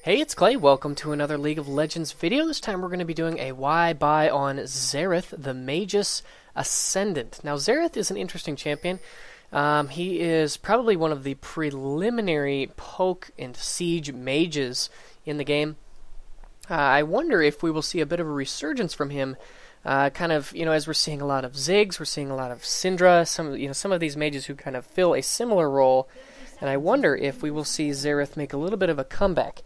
Hey, it's Clay. Welcome to another League of Legends video. This time we're going to be doing a why buy on Xerath, the Magus Ascendant. Now, Xerath is an interesting champion. He is probably one of the preliminary poke and siege mages in the game. I wonder if we will see a bit of a resurgence from him. As we're seeing a lot of Ziggs, we're seeing a lot of Syndra, some of these mages who kind of fill a similar role. And I wonder if we will see Xerath make a little bit of a comeback.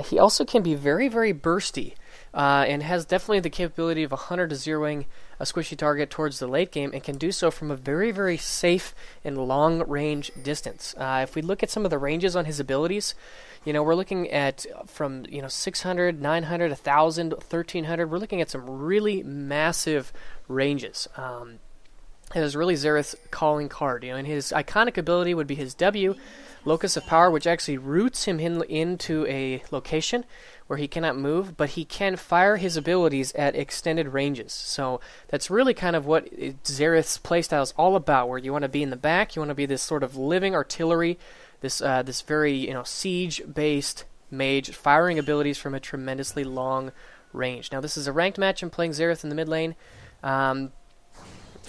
He also can be very, very bursty, and has definitely the capability of 100 to zeroing a squishy target towards the late game, and can do so from a very, very safe and long-range distance. If we look at some of the ranges on his abilities, we're looking at from 600, 900, 1,000, 1,300. We're looking at some really massive ranges. It is really Xerath's calling card. And his iconic ability would be his W, Locus of Power, which actually roots him into a location where he cannot move, but he can fire his abilities at extended ranges. So that's really kind of what Xerath's playstyle is all about, where you want to be in the back, you want to be this sort of living artillery, this very siege-based mage, firing abilities from a tremendously long range. Now this is a ranked match. I'm playing Xerath in the mid lane.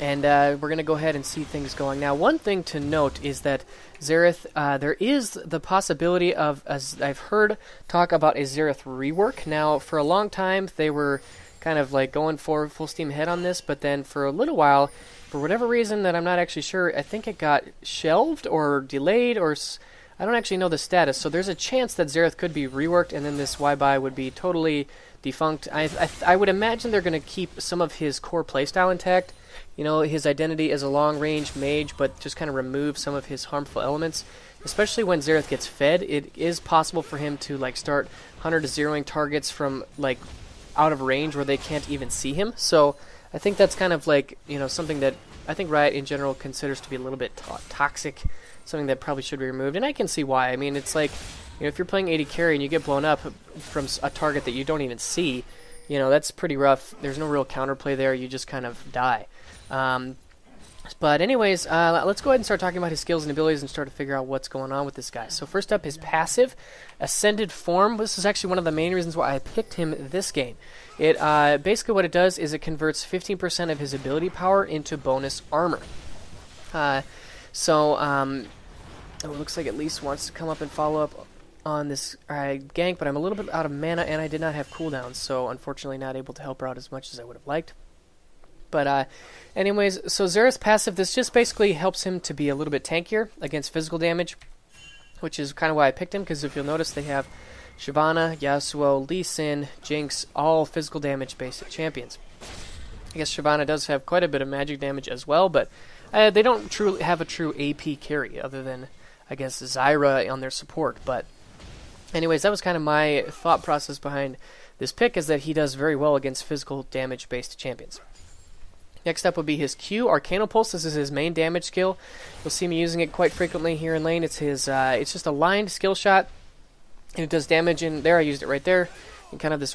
And we're going to go ahead and see things going. Now, one thing to note is that Xerath, there is the possibility of, as I've heard, talk about a Xerath rework. Now, for a long time, they were kind of like going for full steam ahead on this, but then for a little while, for whatever reason that I'm not actually sure, I think it got shelved or delayed, or I don't actually know the status. So there's a chance that Xerath could be reworked, and then this Y-Buy would be totally defunct. I would imagine they're going to keep some of his core playstyle intact. His identity as a long-range mage, but just kind of remove some of his harmful elements. Especially when Xerath gets fed, it is possible for him to start 100 to zeroing targets from out of range where they can't even see him. So I think that's kind of something that I think Riot in general considers to be a little bit toxic, something that probably should be removed. And I can see why. I mean, it's like, if you're playing AD carry and you get blown up from a target that you don't even see, that's pretty rough. There's no real counterplay there. You just kind of die. But anyways, let's go ahead and start talking about his skills and abilities and start to figure out what's going on with this guy. So first up, his passive, Ascended Form. This is actually one of the main reasons why I picked him this game. It basically what it does is it converts 15% of his ability power into bonus armor. It looks like Elise wants to come up and follow up on this gank, but I'm a little bit out of mana and I did not have cooldowns, so unfortunately not able to help her out as much as I would have liked. But anyways, so Xerath's passive, this just basically helps him to be a little bit tankier against physical damage, which is kind of why I picked him, because if you'll notice they have Shyvana, Yasuo, Lee Sin, Jinx, all physical damage based champions. I guess Shyvana does have quite a bit of magic damage as well, but they don't truly have a true AP carry other than, I guess, Zyra on their support. But anyways, that was kind of my thought process behind this pick, is that he does very well against physical damage based champions. Next up would be his Q, Arcano Pulse. This is his main damage skill. You'll see me using it quite frequently here in lane. It's his, it's just a lined skill shot, and it does damage in there. I used it right there in kind of this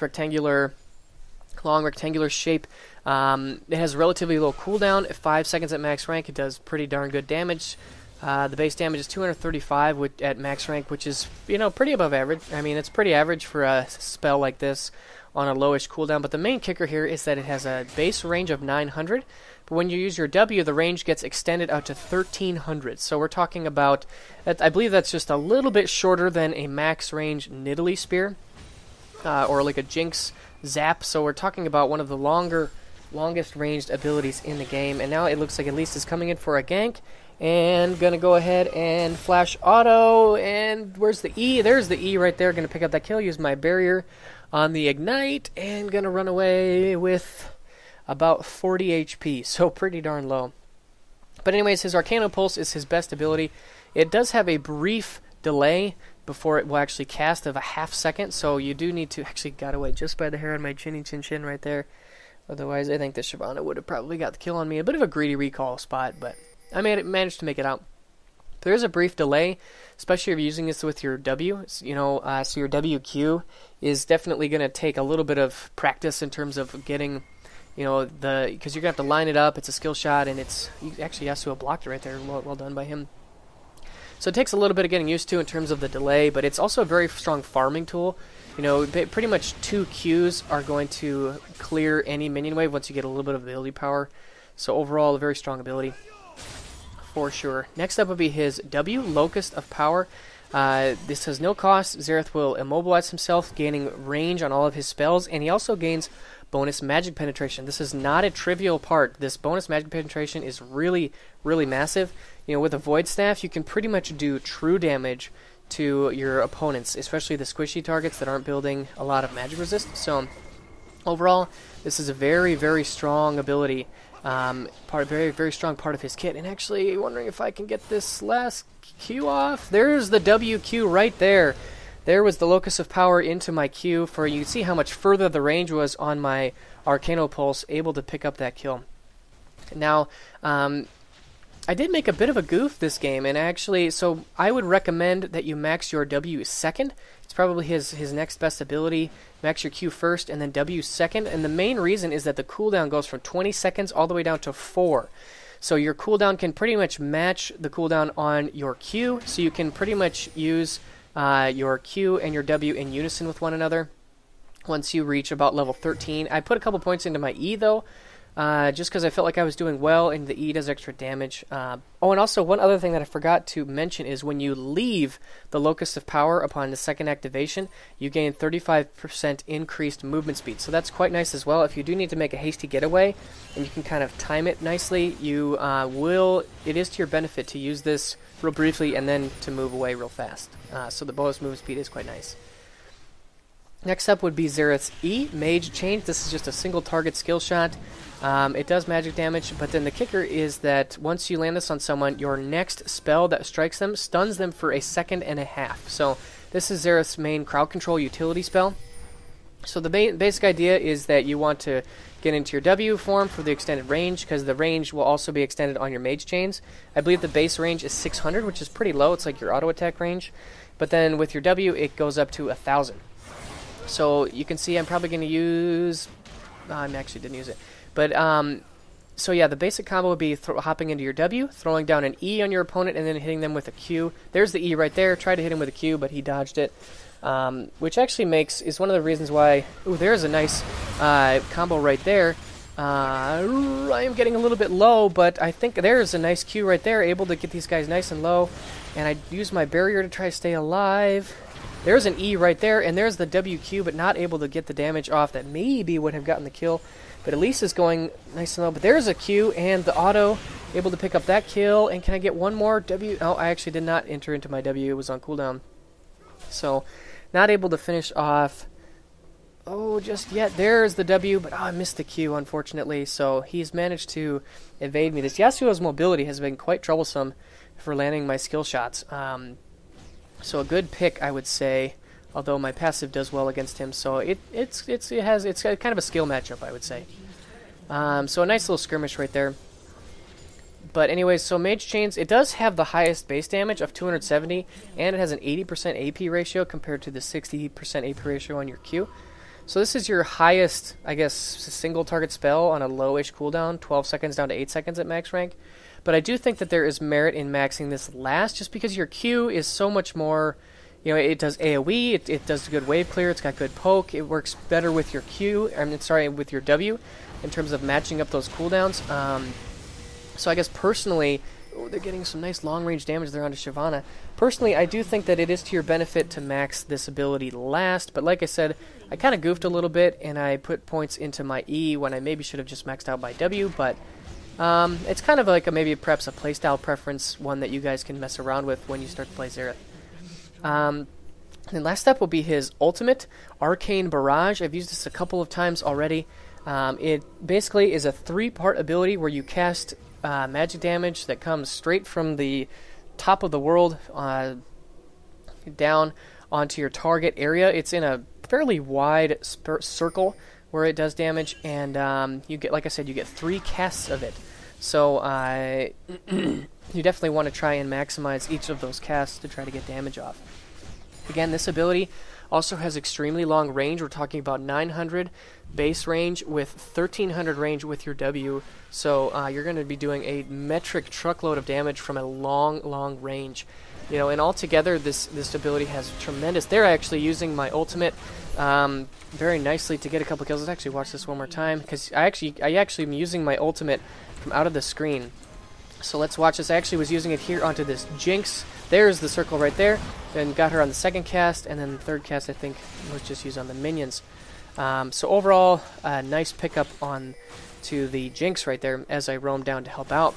long rectangular shape. It has relatively low cooldown. At 5 seconds at max rank, it does pretty darn good damage. The base damage is 235 at max rank, which is, pretty above average. I mean, it's pretty average for a spell like this on a lowish cooldown, but the main kicker here is that it has a base range of 900, but when you use your W, the range gets extended out to 1,300. So we're talking about, I believe that's just a little bit shorter than a max range Nidalee Spear, or like a Jinx Zap. So we're talking about one of the longest ranged abilities in the game, and now it looks like Elise is coming in for a gank, and gonna go ahead and flash auto, and where's the E? There's the E right there. Gonna pick up that kill, use my barrier on the ignite, and gonna run away with about 40 HP, so pretty darn low. But anyways, his Arcano Pulse is his best ability. It does have a brief delay before it will actually cast of a half second, so you do need to, actually got away just by the hair on my chinny chin chin right there. Otherwise, I think that Shyvana would have probably got the kill on me. A bit of a greedy recall spot, but I managed to make it out. There is a brief delay, especially if you're using this with your W. So your WQ is definitely going to take a little bit of practice in terms of getting, because you're going to have to line it up. It's a skill shot, and actually Yasuo blocked it right there. Well done by him. So it takes a little bit of getting used to in terms of the delay, but it's also a very strong farming tool. You know, pretty much 2 Qs are going to clear any minion wave once you get a little bit of ability power. So overall, a very strong ability for sure. Next up would be his W, Locust of Power. This has no cost. Xerath will immobilize himself, gaining range on all of his spells, and he also gains bonus magic penetration. This is not a trivial part. This bonus magic penetration is really, really massive. You know, with a Void Staff, you can pretty much do true damage to your opponents, especially the squishy targets that aren't building a lot of magic resist. So overall, this is a very, very strong ability. Very, very strong part of his kit. And actually, wondering if I can get this last Q off. There's the WQ right there. There was the Locus of Power into my Q. For you can see how much further the range was on my Arcano Pulse, able to pick up that kill. Now, I did make a bit of a goof this game, and actually, so I would recommend that you max your W second. It's probably his next best ability. Max your Q first, and then W second. And the main reason is that the cooldown goes from 20 seconds all the way down to 4. So your cooldown can pretty much match the cooldown on your Q, so you can pretty much use your Q and your W in unison with one another once you reach about level 13. I put a couple points into my E, though, just because I felt like I was doing well, and the E does extra damage. Oh, and also one other thing that I forgot to mention is when you leave the Locust of Power upon the second activation, you gain 35% increased movement speed. So that's quite nice as well. If you do need to make a hasty getaway, and you can kind of time it nicely, you it is to your benefit to use this real briefly and then to move away real fast. So the bonus movement speed is quite nice. Next up would be Xerath's E, Mage Change. This is just a single target skill shot. It does magic damage, but then the kicker is that once you land this on someone, your next spell that strikes them stuns them for a second and a half. So this is Xerath's main crowd control utility spell. So the basic idea is that you want to get into your W form for the extended range, because the range will also be extended on your Mage Chains. I believe the base range is 600, which is pretty low. It's like your auto attack range. But then with your W, it goes up to 1,000. So you can see I'm probably going to use... I actually didn't use it. But, so yeah, the basic combo would be hopping into your W, throwing down an E on your opponent, and then hitting them with a Q. There's the E right there. Tried to hit him with a Q, but he dodged it. Which actually is one of the reasons why... Ooh, there's a nice combo right there. I am getting a little bit low, but I think there's a nice Q right there, able to get these guys nice and low. And I use my barrier to try to stay alive. There's an E right there, and there's the WQ, but not able to get the damage off that maybe would have gotten the kill. But Elise is going nice and low. But there's a Q, and the auto, able to pick up that kill. And can I get one more W? Oh, I actually did not enter into my W. It was on cooldown. So, not able to finish off. Oh, just yet. There's the W, but I missed the Q, unfortunately. So, he's managed to evade me. This Yasuo's mobility has been quite troublesome for landing my skill shots. So a good pick, I would say, although my passive does well against him. So it's kind of a skill matchup, I would say. So a nice little skirmish right there. But anyways, so Mage Chains, it does have the highest base damage of 270, and it has an 80% AP ratio compared to the 60% AP ratio on your Q. So this is your highest, I guess, single target spell on a lowish cooldown, 12 seconds down to 8 seconds at max rank. But I do think that there is merit in maxing this last, just because your Q is so much more, you know, it does AoE, it does good wave clear, it's got good poke, it works better with your Q, with your W, in terms of matching up those cooldowns. So I guess personally, they're getting some nice long range damage there onto Shyvana. Personally, I do think that it is to your benefit to max this ability last, but like I said, I kind of goofed a little bit, and I put points into my E when I maybe should have just maxed out my W, but... it's kind of like perhaps a playstyle preference, one that you guys can mess around with when you start to play Xerath. And last step will be his ultimate, Arcane Barrage. I've used this a couple of times already. It basically is a 3-part ability where you cast magic damage that comes straight from the top of the world down onto your target area. It's in a fairly wide circle where it does damage, and you get, like I said, you get 3 casts of it. So you definitely want to try and maximize each of those casts to try to get damage off. Again, this ability Also has extremely long range. We're talking about 900 base range with 1300 range with your W. So you're going to be doing a metric truckload of damage from a long range. You know, and altogether, this ability has tremendous. They're actually using my ultimate very nicely to get a couple kills. Let's actually watch this one more time, because I actually am using my ultimate from out of the screen. So let's watch this. I actually was using it here onto this Jinx. There's the circle right there. Then got her on the second cast, and then the third cast I think was just used on the minions. So overall, nice pickup on to the Jinx right there as I roam down to help out.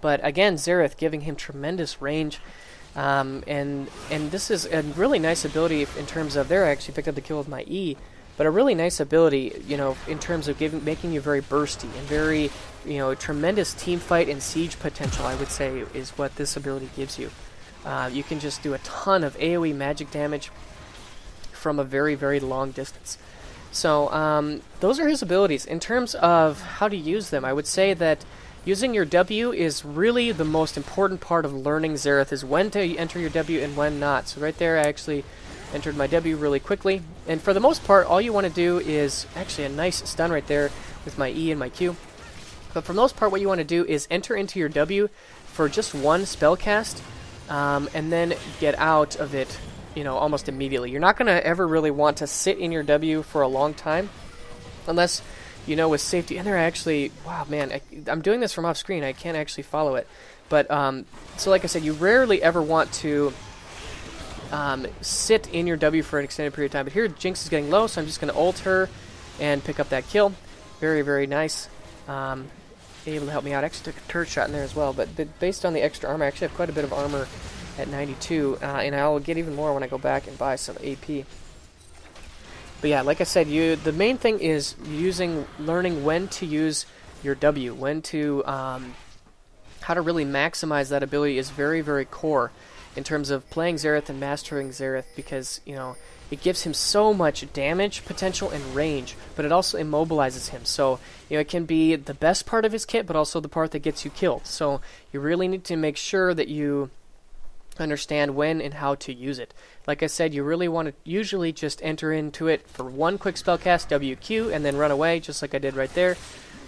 But again, Xerath giving him tremendous range, and this is a really nice ability in terms of, there I actually picked up the kill with my E, but a really nice ability, you know, in terms of making you very bursty and very, you know, tremendous team fight and siege potential, I would say, is what this ability gives you. You can just do a ton of AoE magic damage from a very long distance. So those are his abilities. In terms of how to use them, I would say that using your W is really the most important part of learning Xerath, is when to enter your W and when not. So right there I actually entered my W really quickly. And for the most part, all you want to do is actually a nice stun right there with my E and my Q. But for the most part, what you want to do is enter into your W for just one spell cast, and then get out of it, you know, almost immediately. You're not going to ever really want to sit in your W for a long time, unless, you know, with safety. And they're actually, wow, man, I'm doing this from off screen. I can't actually follow it. But, so like I said, you rarely ever want to sit in your W for an extended period of time. But here, Jinx is getting low, so I'm just going to ult her and pick up that kill. Very nice. Able to help me out. Actually took a turret shot in there as well. But based on the extra armor, I actually have quite a bit of armor at 92. And I'll get even more when I go back and buy some AP. But yeah, like I said, the main thing is learning when to use your W, when to, how to really maximize that ability is very core in terms of playing Xerath and mastering Xerath, because, you know, it gives him so much damage potential and range, but it also immobilizes him. So, you know, it can be the best part of his kit, but also the part that gets you killed. So you really need to make sure that you understand when and how to use it. Like I said, you really want to usually just enter into it for one quick spell cast, WQ, and then run away, just like I did right there.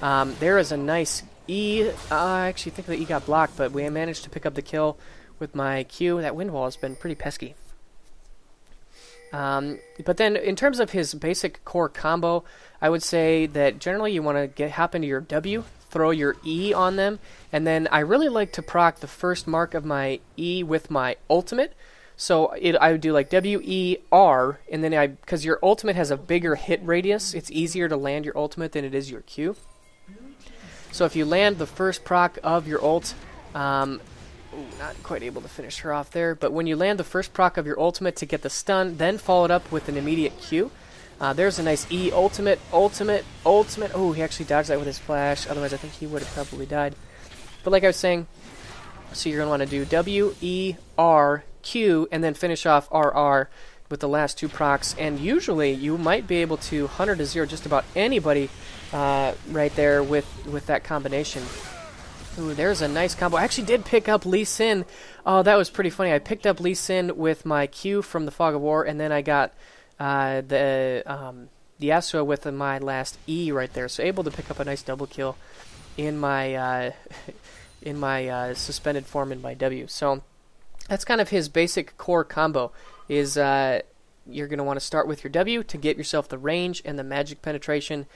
There is a nice E. I actually think the E got blocked, but we managed to pick up the kill with my Q. That wind wall has been pretty pesky. But then in terms of his basic core combo, I would say that generally you want to hop into your W, throw your E on them, and then I really like to proc the first mark of my E with my ultimate. So I would do like W-E-R, and then because your ultimate has a bigger hit radius, it's easier to land your ultimate than it is your Q. So if you land the first proc of your ult, not quite able to finish her off there, but when you land the first proc of your ultimate to get the stun, then follow it up with an immediate Q. There's a nice E, ultimate. Oh, he actually dodged that with his flash, otherwise I think he would have probably died. But like I was saying, so you're going to want to do W, E, R, Q, and then finish off RR with the last two procs, and usually you might be able to 100 to 0 just about anybody right there with that combination. Ooh, there's a nice combo. I actually did pick up Lee Sin. Oh, that was pretty funny. I picked up Lee Sin with my Q from the Fog of War, and then I got the Yasuo with my last E right there. So able to pick up a nice double kill in my suspended form in my W. So that's kind of his basic core combo. Is you're going to want to start with your W to get yourself the range and the magic penetration,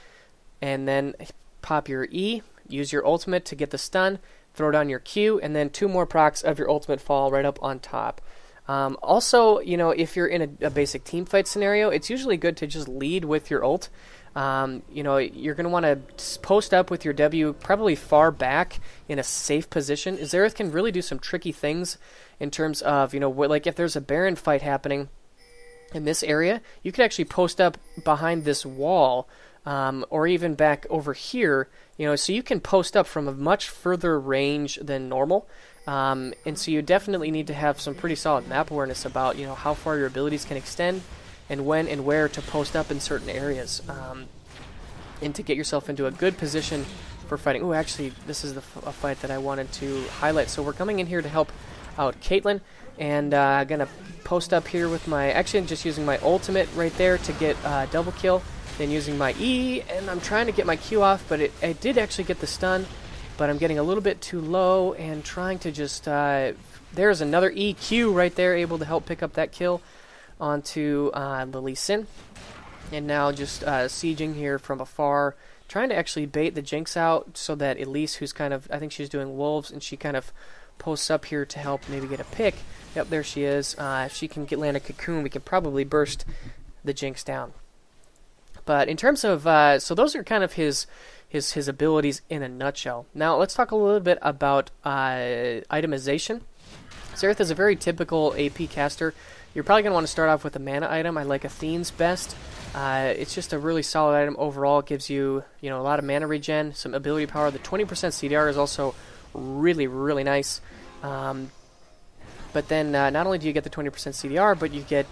and then pop your E. Use your ultimate to get the stun, throw down your Q, and then two more procs of your ultimate fall right up on top. Also, you know, if you're in a basic team fight scenario, it's usually good to just lead with your ult. You know, you're going to want to post up with your W probably far back in a safe position. Xerath can really do some tricky things in terms of, you know, like if there's a Baron fight happening in this area, you could actually post up behind this wall, or even back over here, you know, so you can post up from a much further range than normal. And so you definitely need to have some pretty solid map awareness about, you know, how far your abilities can extend and when and where to post up in certain areas, and to get yourself into a good position for fighting. Oh, actually, this is a fight that I wanted to highlight. So we're coming in here to help out Caitlyn. And I'm going to post up here with my... Actually, I'm just using my ultimate right there to get double kill. Then using my E, and I'm trying to get my Q off, but it did actually get the stun. But I'm getting a little bit too low and trying to just... there's another EQ right there, able to help pick up that kill onto the Lee Sin. And now just sieging here from afar, trying to actually bait the Jinx out so that Elise, who's kind of... I think she's doing wolves, and she kind of posts up here to help maybe get a pick. Yep, there she is. If she can land a cocoon, we can probably burst the Jinx down. But in terms of... so those are kind of his abilities in a nutshell. Now, let's talk a little bit about itemization. Xerath is a very typical AP caster. You're probably going to want to start off with a mana item. I like Athene's best. It's just a really solid item overall. It gives you, a lot of mana regen, some ability power. The 20% CDR is also really, really nice. But then not only do you get the 20% CDR, but you get,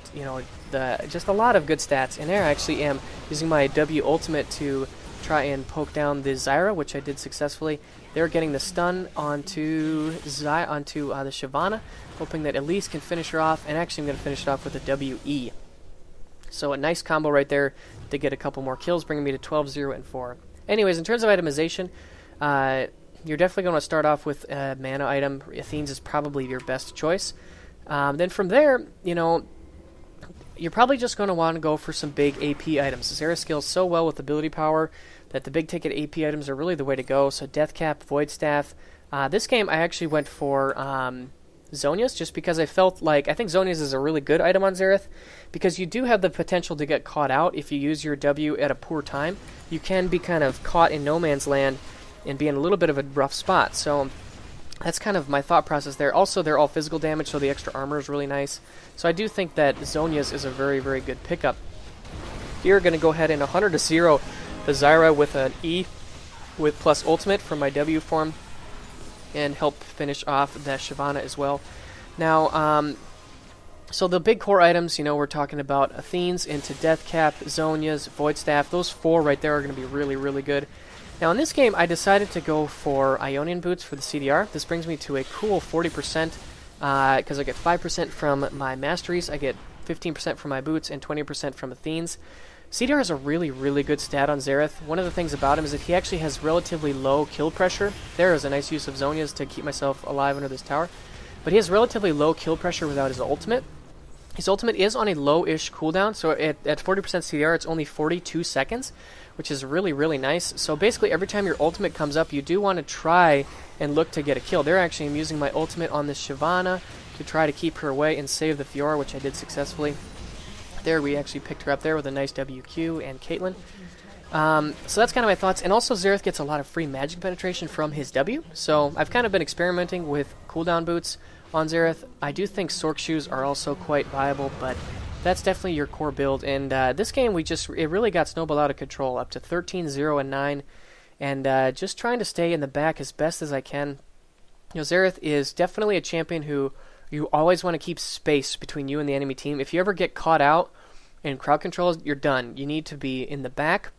just a lot of good stats. And there I actually am using my W ultimate to try and poke down the Xerath, which I did successfully. They're getting the stun onto the Shyvana, hoping that Elise can finish her off, and actually I'm going to finish it off with a WE. So a nice combo right there to get a couple more kills, bringing me to 12, 0, and 4. Anyways, in terms of itemization, you're definitely going to start off with a mana item. Athene's is probably your best choice. Then from there, you're probably just going to want to go for some big AP items. Xerath scales so well with ability power that the big ticket AP items are really the way to go. So Death Cap, Void Staff. This game I actually went for Zhonya's just because I felt like... I think Zhonya's is a really good item on Xerath because you do have the potential to get caught out if you use your W at a poor time. You can be kind of caught in no man's land and be in a little bit of a rough spot. So that's kind of my thought process there. Also, they're all physical damage, so the extra armor is really nice. So I do think that Zhonya's is a very, very good pickup. Here, going to go ahead and 100 to 0 the Xerath with an E with plus ultimate from my W form and help finish off the Shyvana as well. Now, so the big core items, we're talking about Athene's into Death Cap, Zhonya's, Void Staff. Those four right there are going to be really, really good. Now in this game, I decided to go for Ionian Boots for the CDR. This brings me to a cool 40%, because I get 5% from my Masteries, I get 15% from my Boots, and 20% from Athene's. CDR is a really, really good stat on Xerath. One of the things about him is that he actually has relatively low kill pressure. There is a nice use of Zhonya's to keep myself alive under this tower. But he has relatively low kill pressure without his ultimate. His ultimate is on a low-ish cooldown, so at 40% CDR, it's only 42 seconds, which is really, really nice. So basically, every time your ultimate comes up, you do want to try and look to get a kill. There, actually, I'm using my ultimate on this Shyvana to try to keep her away and save the Fiora, which I did successfully. There, we actually picked her up there with a nice WQ and Caitlyn. So that's kind of my thoughts. And also, Xerath gets a lot of free magic penetration from his W. So I've kind of been experimenting with cooldown boots on Xerath. I do think Sork Shoes are also quite viable, but that's definitely your core build. And this game, it really got snowballed out of control, up to 13, 0, and 9. And just trying to stay in the back as best as I can. Xerath is definitely a champion who you always want to keep space between you and the enemy team. If you ever get caught out in crowd control, you're done. You need to be in the back.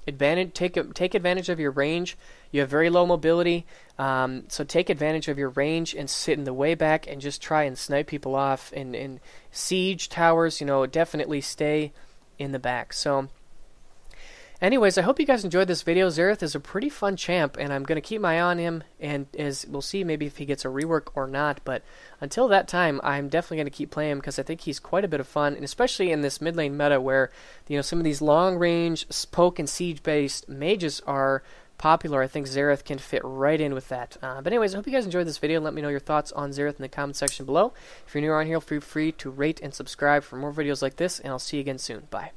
Take advantage of your range. You have very low mobility, so take advantage of your range and sit in the way back and just try and snipe people off. In siege towers, definitely stay in the back. So anyways, I hope you guys enjoyed this video. Xerath is a pretty fun champ, and I'm going to keep my eye on him, and as we'll see maybe if he gets a rework or not. But until that time, I'm definitely going to keep playing him because I think he's quite a bit of fun, and especially in this mid lane meta where some of these long-range poke and siege-based mages are popular. I think Xerath can fit right in with that. But anyways, I hope you guys enjoyed this video. Let me know your thoughts on Xerath in the comment section below. If you're new around here, feel free to rate and subscribe for more videos like this, and I'll see you again soon. Bye.